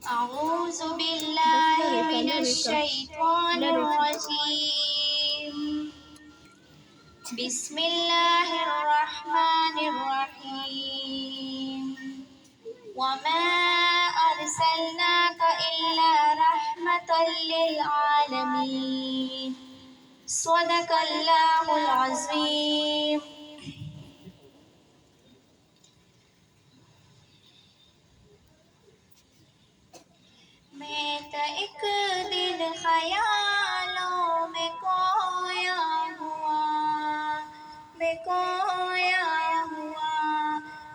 أعوذ بالله من الشيطان الرجيم. بسم الله الرحمن الرحيم. وما أرسلناك إلا رحمة للعالمين. صدق الله العظيم. میں تو ایک دن خیالوں میں کھویا ہوا، میں کھویا ہوا،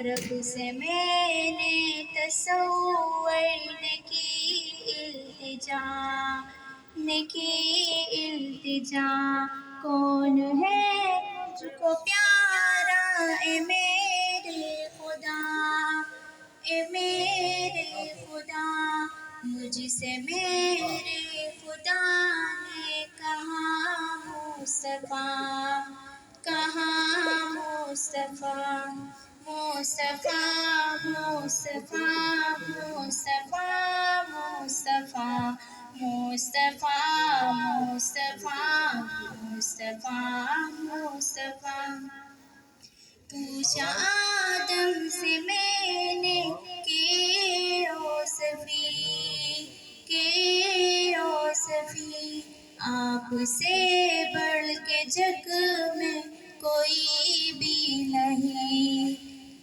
رب سے میں نے تصور نے کی التجا، نے کی التجا، کون ہے مجھ کو پیارا اے میرے خدا، اے میرے خدا، مجھ سے میرے خدا نے کہا مصطفیٰ، کہا مصطفیٰ، مصطفیٰ، مصطفیٰ، مصطفیٰ، مصطفیٰ، مصطفیٰ، مصطفیٰ، مصطفیٰ، مصطفیٰ، پوچھا آدم سے میں نے کہ اوصفی، کہ اوصفی، آپ سے بڑھ کے جگ میں کوئی بھی نہیں،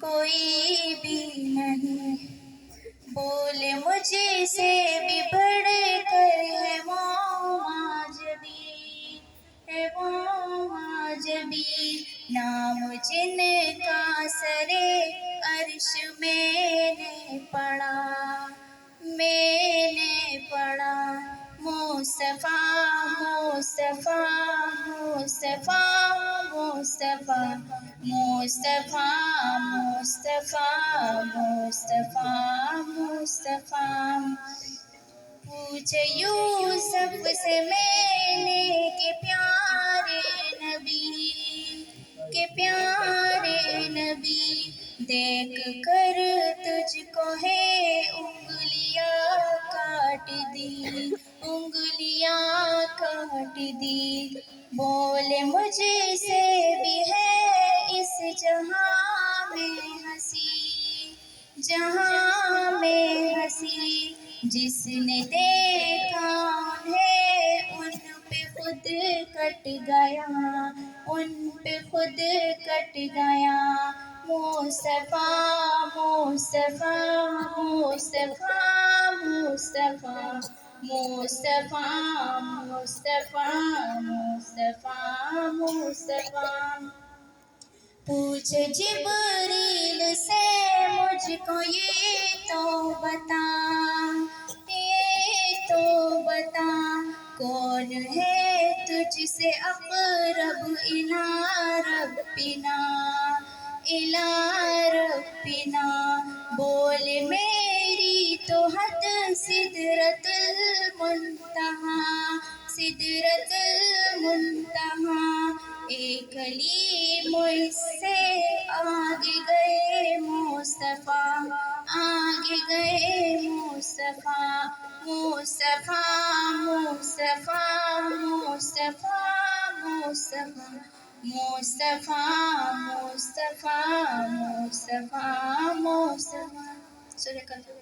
کوئی بھی نہیں، بولے مجھ سے بھی بڑھ کر ہے وہ معجبی، ہے وہ معجبی، نام جن کا سرے عرش میں نے پڑھا، میں نے پڑھا، مصطفیٰ، مصطفیٰ، مصطفیٰ، مصطفیٰ، مصطفیٰ، مصطفیٰ، مصطفیٰ، مصطفیٰ، پوچھے یوسف سے میں نے کہ پیارے نبی، کہ پیارے نبی، دیکھ کر تجھ کو ہے انگلیاں کاٹ دی، انگلیاں کاٹ دی، بولے مجھ سے بھی ہے اس جہاں میں ہنسی، جہاں میں ہنسی، جس نے دیکھا انہیں ان پہ خود کٹ گیا، ان پہ خود کٹ گیا، مصطفیٰ، مصطفیٰ، مصطفیٰ، مصطفیٰ، مصطفیٰ، مصطفیٰ، مصطفیٰ، مصطفیٰ، پوچھے جبریل سے مجھ کو یہ تو بتا، یہ تو بتا، کون ہے تجھ سے اقرب الی ربنا، الی ربنا، بولے میری تو حد سدرۃ المنتہا، سدرۃ المنتہا، ایک کلیم اس سے آگے گئے مصطفیٰ، آگے گئے مصطفیٰ، مصطفیٰ، مصطفیٰ، مصطفیٰ، مصطفیٰ، مصطفیٰ، مصطفیٰ، مصطفیٰ، مصطفیٰ، صدق اللہ۔